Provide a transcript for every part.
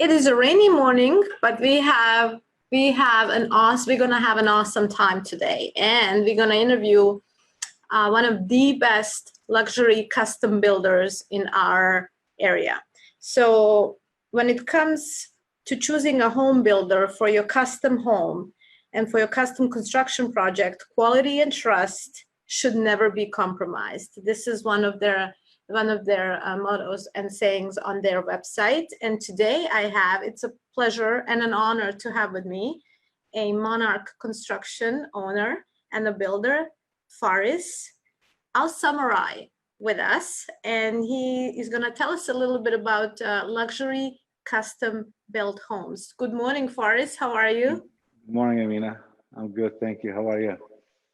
It is a rainy morning, but we're gonna have an awesome time today, and we're gonna interview one of the best luxury custom builders in our area. So when it comes to choosing a home builder for your custom home and for your custom construction project, quality and trust should never be compromised. This is one of their mottos and sayings on their website. And today it's a pleasure and an honor to have with me a Monarch construction owner and a builder, Faris Alsamarai, with us. And he is gonna tell us a little bit about luxury custom built homes. Good morning, Faris, how are you? Good morning, Amina. I'm good, thank you. How are you?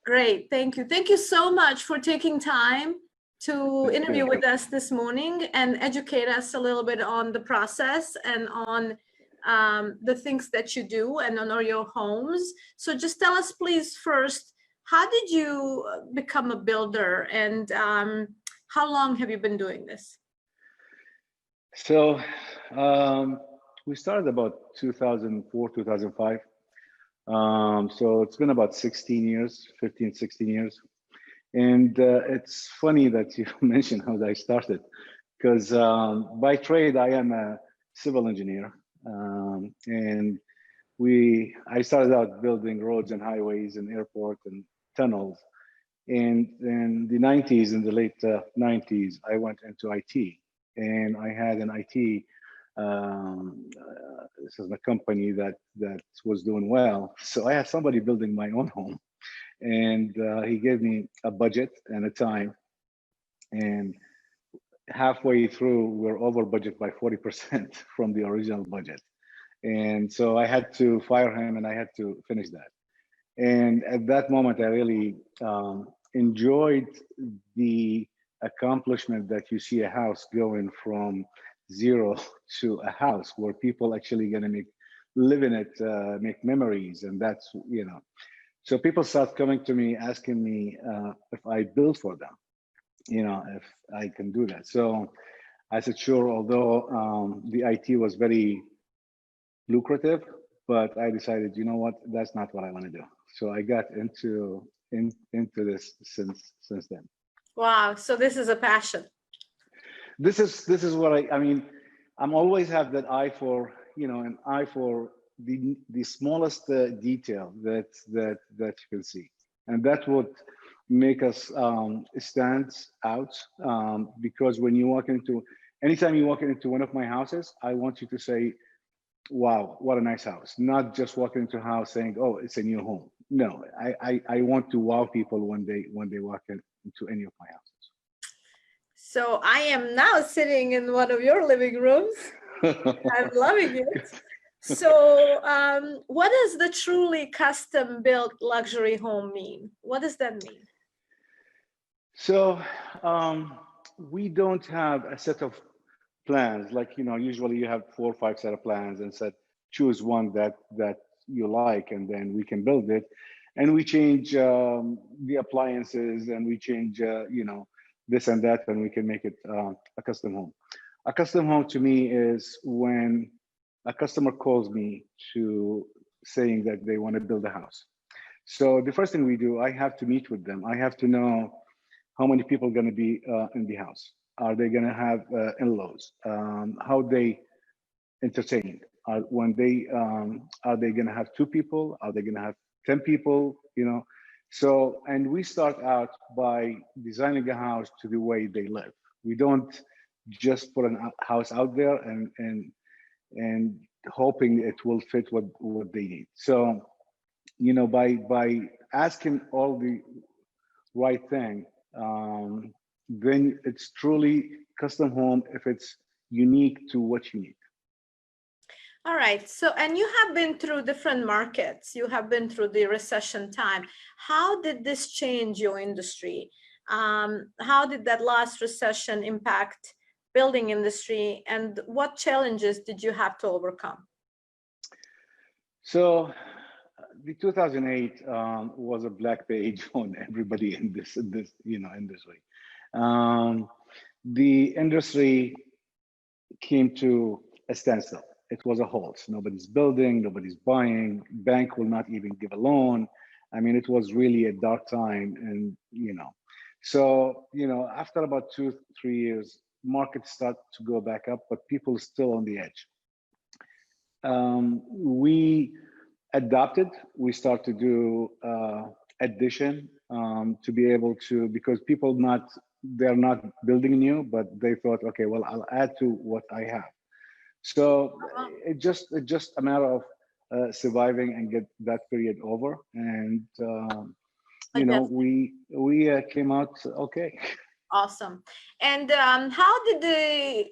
Great, thank you. Thank you so much for taking time to interview with us this morning and educate us a little bit on the process and on the things that you do and on your homes. So just tell us, please, first, how did you become a builder, and how long have you been doing this? So we started about 2004, 2005. So it's been about 16 years, 15, 16 years. And it's funny that you mentioned how I started, because by trade, I am a civil engineer. And I started out building roads and highways and airports and tunnels. And in the 90s, in the late 90s, I went into IT. And I had an IT, this is a company that was doing well. So I had somebody building my own home. And he gave me a budget and a time, and halfway through we're over budget by 40% from the original budget. And so I had to fire him and I had to finish that. And at that moment, I really enjoyed the accomplishment that you see a house going from zero to a house where people actually gonna live in it, make memories, and that's, you know. So people start coming to me, asking me if I build for them, you know, if I can do that. So I said, sure, although the IT was very lucrative, but I decided, you know what, that's not what I want to do. So I got into this since then. Wow, so this is a passion. This is what I mean, I'm always have that eye for, you know, an eye for the smallest detail that you can see, and that would make us stand out, because when you walk into, anytime you walk into one of my houses, I want you to say, wow, what a nice house, not just walking into a house saying, oh, it's a new home. No, I want to wow people when they walk into any of my houses. So I am now sitting in one of your living rooms. I'm loving it. So what does the truly custom built luxury home mean? What does that mean? So we don't have a set of plans, like, you know, usually you have 4 or 5 set of plans and said, choose one that you like, and then we can build it. And we change the appliances, and we change, you know, this and that, and we can make it a custom home. A custom home to me is when a customer calls me to saying that they want to build a house. So the first thing we do, I have to meet with them. I have to know how many people are going to be in the house. Are they going to have in-laws? How they entertain? Are they going to have 2 people? Are they going to have 10 people? You know. So, and we start out by designing a house to the way they live. We don't just put a house out there and hoping it will fit what they need. So, you know, by asking all the right thing, then it's truly custom home if it's unique to what you need. All right. So, and you have been through different markets. You have been through the recession time. How did this change your industry? How did that last recession impact building industry, and what challenges did you have to overcome? So the 2008 was a black page on everybody in this you know, industry. The industry came to a standstill. it was a halt. Nobody's building, nobody's buying. Bank will not even give a loan. I mean, it was really a dark time, and so after about 2-3 years, markets start to go back up, but people are still on the edge. We adopted. We start to do addition to be able to, because people they're not building new, but they thought, okay, well, I'll add to what I have. So it's just a matter of surviving and get that period over, and we came out okay. Awesome. And how did the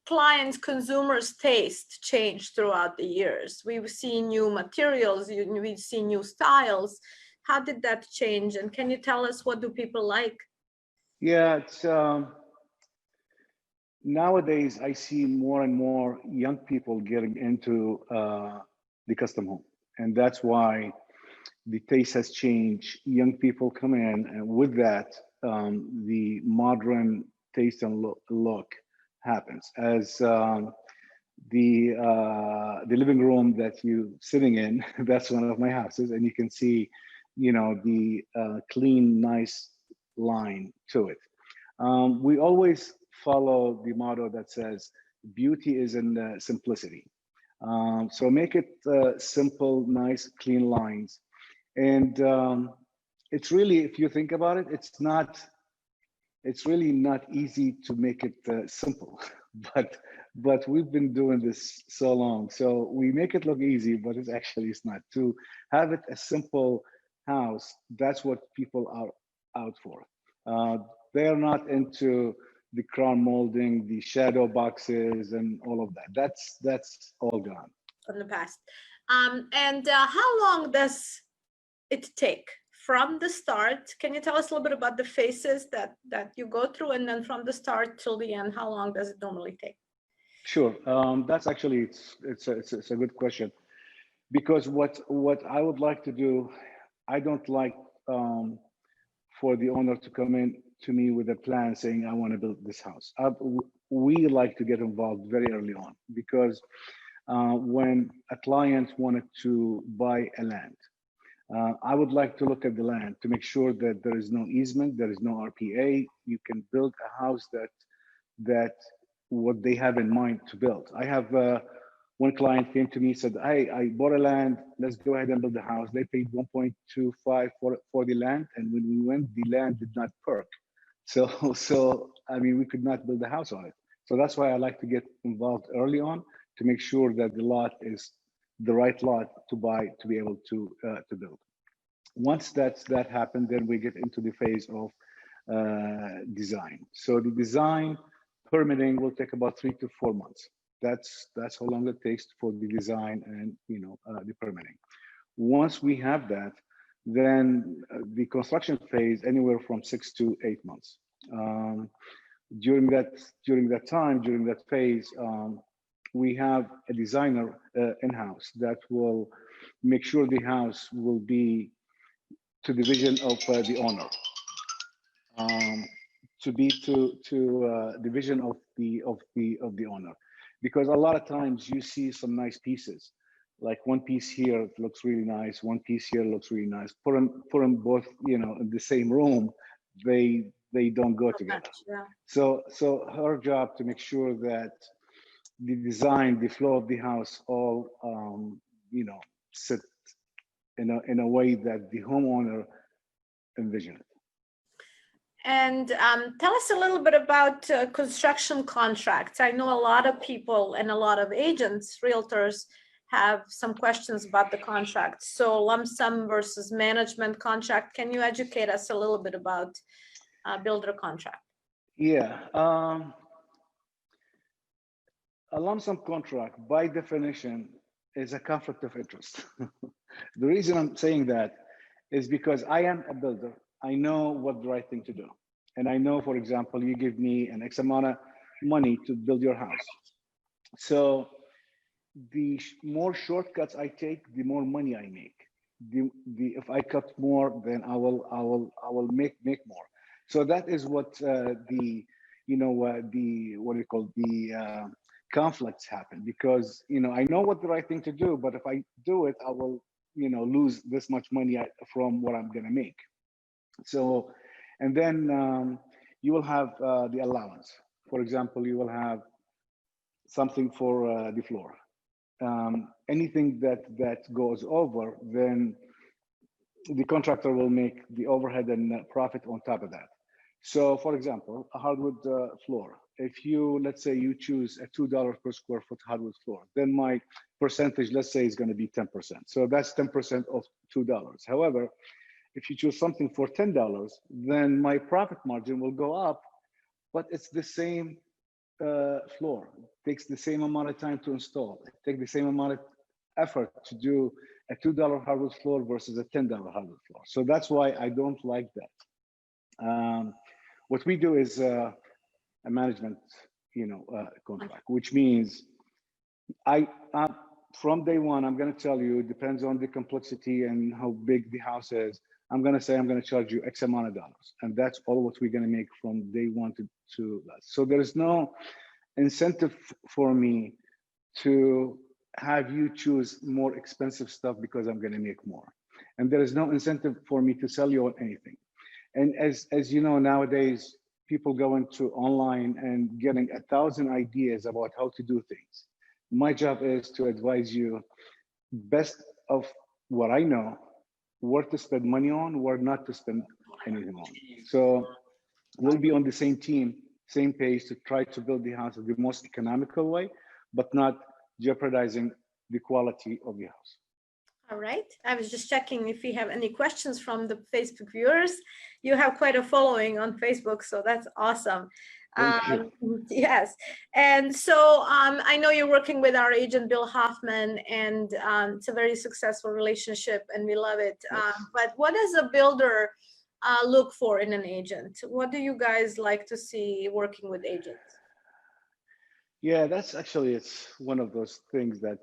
clients, consumers' taste change throughout the years? We've seen new materials, we've seen new styles. How did that change? And can you tell us, what do people like? Yeah, it's nowadays I see more and more young people getting into the custom home, and that's why the taste has changed. Young people come in, and with that, the modern taste and look happens. As the living room that you sitting in, that's one of my houses, and you can see, the clean, nice line to it. We always follow the motto that says beauty is in simplicity. So make it simple, nice, clean lines. And it's really, if you think about it, it's really not easy to make it simple, but we've been doing this so long. So we make it look easy, but it's not. To have it a simple house, that's what people are out for. They're not into the crown molding, the shadow boxes, and all of that. That's all gone From the past. And how long does it take from the start? Can you tell us a little bit about the phases that you go through, and then from the start till the end, how long does it normally take? Sure. That's actually it's a good question, because what I would like to do, I don't like for the owner to come in to me with a plan saying, I want to build this house. We like to get involved very early on, because when a client wanted to buy a land, I would like to look at the land to make sure that there is no easement, there is no RPA. You can build a house that what they have in mind to build. I have one client came to me, said, I bought a land, let's go ahead and build the house. They paid 1.25 for the land, and when we went, the land did not perk. So I mean, we could not build a house on it. So that's why I like to get involved early on to make sure that the lot is the right lot to buy, to be able to build. Once that happened, then we get into the phase of design. So the design permitting will take about 3 to 4 months. That's how long it takes for the design and the permitting. Once we have that, then the construction phase anywhere from 6 to 8 months. During that phase, we have a designer in-house that will make sure the house will be to the vision of the owner, to be to the vision of the owner, because a lot of times you see some nice pieces, like one piece here looks really nice, one piece here looks really nice. Put them both in the same room, they don't go together. Yeah. So her job to make sure that the design, the flow of the house all sit in a way that the homeowner envision it. And tell us a little bit about construction contracts. I know a lot of people and a lot of agents, realtors, have some questions about the contract. So lump sum versus management contract. Can you educate us a little bit about builder contract? Yeah. A lump sum contract, by definition, is a conflict of interest. The reason I'm saying that is because I am a builder. I know what the right thing to do. And I know, for example, you give me an X amount of money to build your house. So the more shortcuts I take, the more money I make. If I cut more, then I will make more. So that is what conflicts happen because, I know what the right thing to do, but if I do it, I will, lose this much money from what I'm going to make. So, and then you will have the allowance. For example, you will have something for the floor. Anything that goes over, then the contractor will make the overhead and profit on top of that. So, for example, a hardwood floor. If you, let's say, you choose a $2 per square foot hardwood floor, then my percentage, let's say, is going to be 10%. So that's 10% of $2. However, if you choose something for $10, then my profit margin will go up, but it's the same floor. It takes the same amount of time to install. It takes the same amount of effort to do a $2 hardwood floor versus a $10 hardwood floor. So that's why I don't like that. What we do is a management, contract, which means from day one, I'm going to tell you, it depends on the complexity and how big the house is. I'm going to say, I'm going to charge you X amount of dollars. And that's all what we're going to make from day one to that. So there is no incentive for me to have you choose more expensive stuff because I'm going to make more. And there is no incentive for me to sell you on anything. And as you know, nowadays, people go into online and getting 1,000 ideas about how to do things. My job is to advise you best of what I know, where to spend money on, where not to spend anything on. So we'll be on the same team, same page to try to build the house in the most economical way, but not jeopardizing the quality of the house. All right. I was just checking if we have any questions from the Facebook viewers. You have quite a following on Facebook, so that's awesome. Yes. And so I know you're working with our agent, Bill Hoffman, and it's a very successful relationship and we love it. Yes. But what does a builder look for in an agent? What do you guys like to see working with agents? Yeah, that's actually, it's one of those things that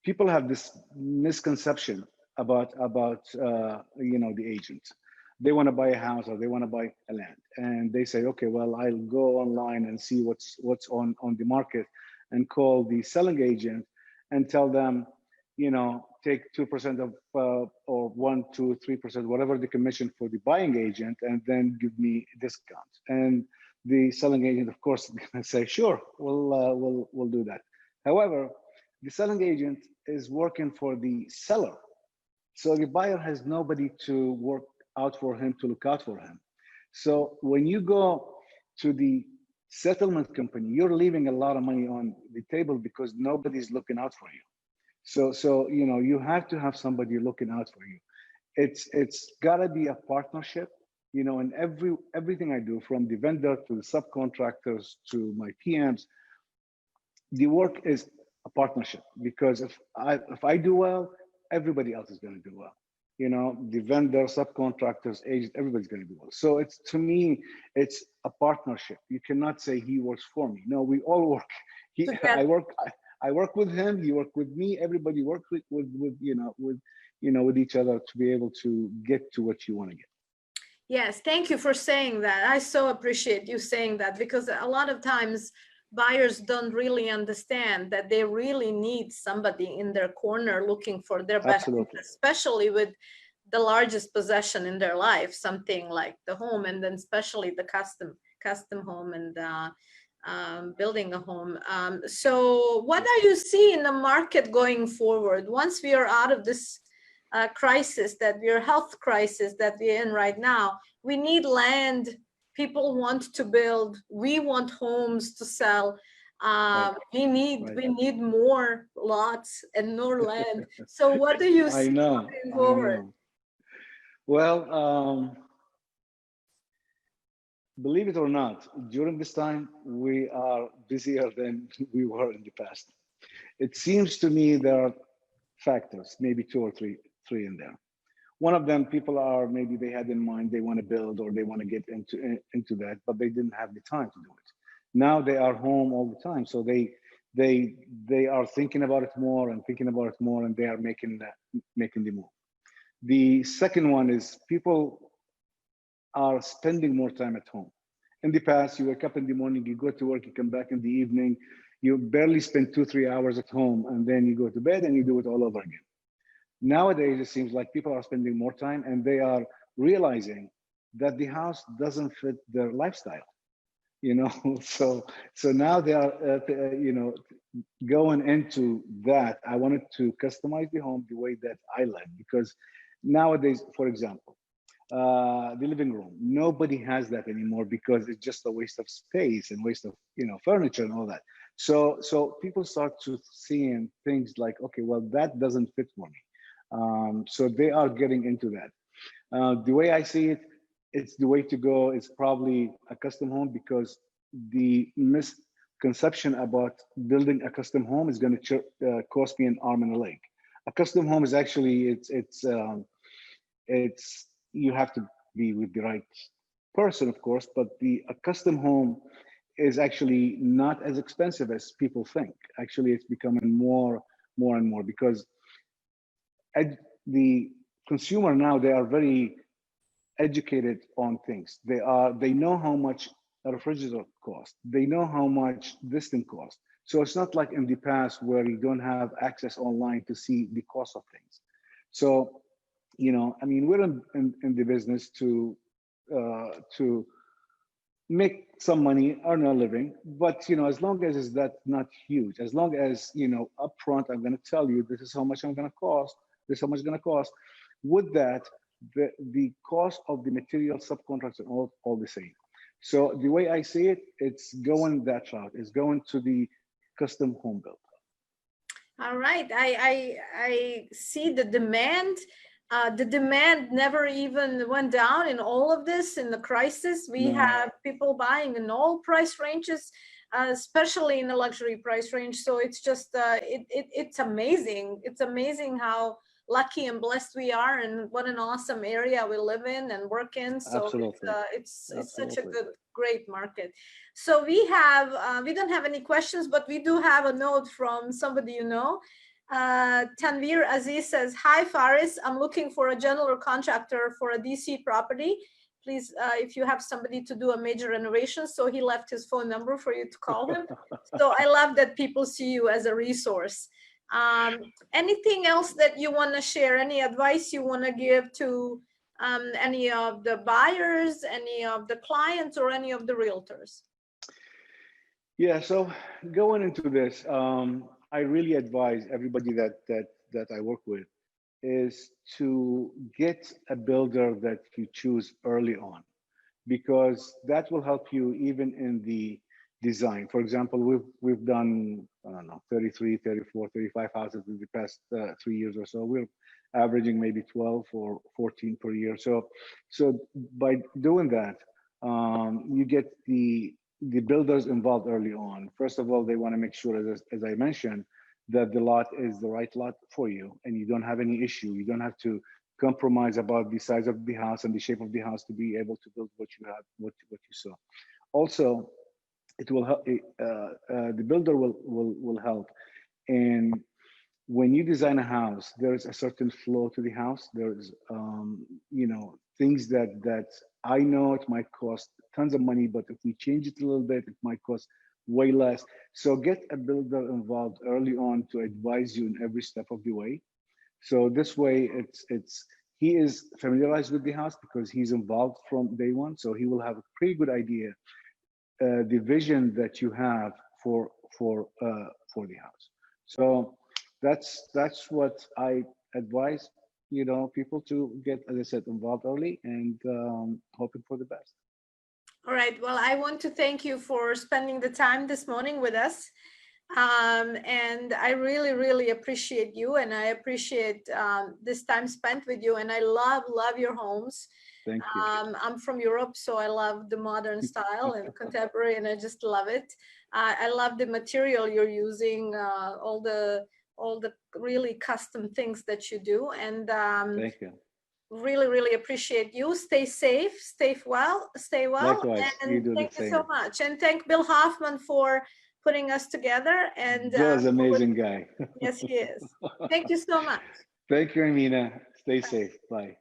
people have this misconception about the agent. They want to buy a house or they want to buy a land, and they say, okay, well, I'll go online and see what's on the market, and call the selling agent and tell them, take 2% of or 1, 2, 3%, whatever the commission for the buying agent, and then give me a discount. And the selling agent, of course, is going to say, sure, we'll do that. However, the selling agent is working for the seller. So the buyer has nobody to work out for him, to look out for him. So when you go to the settlement company, you're leaving a lot of money on the table because nobody's looking out for you. So you have to have somebody looking out for you. It's gotta be a partnership, in everything I do, from the vendor to the subcontractors to my PMs. The work is a partnership, because if I do well, everybody else is going to do well. The vendor, subcontractors, agents, everybody's going to do well. So to me, it's a partnership. You cannot say he works for me. No, we all work. I work with him. He works with me. Everybody works with each other to be able to get to what you want to get. Yes, thank you for saying that. I so appreciate you saying that, because a lot of times buyers don't really understand that they really need somebody in their corner looking for their best, especially with the largest possession in their life, something like the home, and then especially the custom home and building a home. So what do you see in the market going forward once we are out of this health crisis that we're in right now? We need land. People want to build. We want homes to sell. We need more lots and more land. So what do you see going forward? Well, believe it or not, during this time, we are busier than we were in the past. It seems to me there are factors, maybe 2 or 3 in there. One of them, people are, maybe they had in mind they want to build or they want to get into that, but they didn't have the time to do it. Now they are home all the time, so they are thinking about it more and thinking about it more, and they are making the move. The second one is people are spending more time at home, In the past, you wake up in the morning, you go to work, you come back in the evening, you barely spend 2-3 hours at home, and then you go to bed and you do it all over again. Nowadays, it seems like people are spending more time and they are realizing that the house doesn't fit their lifestyle, you know. So now they are, going into that. I wanted to customize the home the way that I like, because nowadays, for example, the living room, nobody has that anymore because it's just a waste of space and waste of furniture and all that. So people start to seeing things like, okay, well, that doesn't fit for me. So they are getting into that. The way I see it, it's the way to go. It's probably a custom home, because the misconception about building a custom home is going to cost me an arm and a leg. A custom home is actually, it's you have to be with the right person, of course, but a custom home is actually not as expensive as people think. Actually, it's becoming more and more, because the consumer now, they are very educated on things. They know how much a refrigerator costs. They know how much this thing costs. So it's not like in the past where you don't have access online to see the cost of things. So, I mean, we're in the business to make some money, earn a living, but as long as it's not huge, as long as upfront, I'm going to tell you this is how much I'm going to cost, this is how much it's going to cost. With that, the cost of the material, subcontracts, and all the same. So the way I see it, it's going that route. It's going to the custom home build. All right, I see the demand. The demand never even went down in all of this, in the crisis. We have people buying in all price ranges, especially in the luxury price range. So it's just, it's amazing. It's amazing how lucky and blessed we are, and what an awesome area we live in and work in. So Absolutely. it's such a great market. So we don't have any questions, but we do have a note from somebody Tanvir Aziz says, "Hi Faris, I'm looking for a general contractor for a DC property. Please, if you have somebody to do a major renovation." So he left his phone number for you to call him. So I love that people see you as a resource. Anything else that you want to share? Any advice you want to give to any of the buyers, any of the clients, or any of the realtors? Yeah, so going into this, I really advise everybody that I work with is to get a builder that you choose early on, because that will help you even in the design. For example, we've done, I don't know, 33, 34, 35 houses in the past 3 years or so. We're averaging maybe 12 or 14 per year. So by doing that, you get the builders involved early on. First of all, they want to make sure, as I mentioned, that the lot is the right lot for you, and you don't have any issue. You don't have to compromise about the size of the house and the shape of the house to be able to build what you have, what you saw. Also, it will help. The builder will help. And when you design a house, there is a certain flow to the house. There's things that I know it might cost tons of money, but if we change it a little bit, it might cost way less. So get a builder involved early on to advise you in every step of the way. So this way, he is familiarized with the house because he's involved from day one. So he will have a pretty good idea the vision that you have for the house. So that's what I advise people to get, as I said, involved early and hoping for the best. All right. Well, I want to thank you for spending the time this morning with us. And I really, really appreciate you, and I appreciate this time spent with you. And I love your homes. Thank you. I'm from Europe, so I love the modern style and contemporary, and I just love it. I love the material you're using, all the really custom things that you do. And thank you. Really, really appreciate you. Stay safe, stay well. Likewise, and thank you so much. And thank Bill Hoffman for putting us together. And Bill's an amazing guy. Yes, he is. Thank you so much. Thank you, Amina. Stay safe. Bye.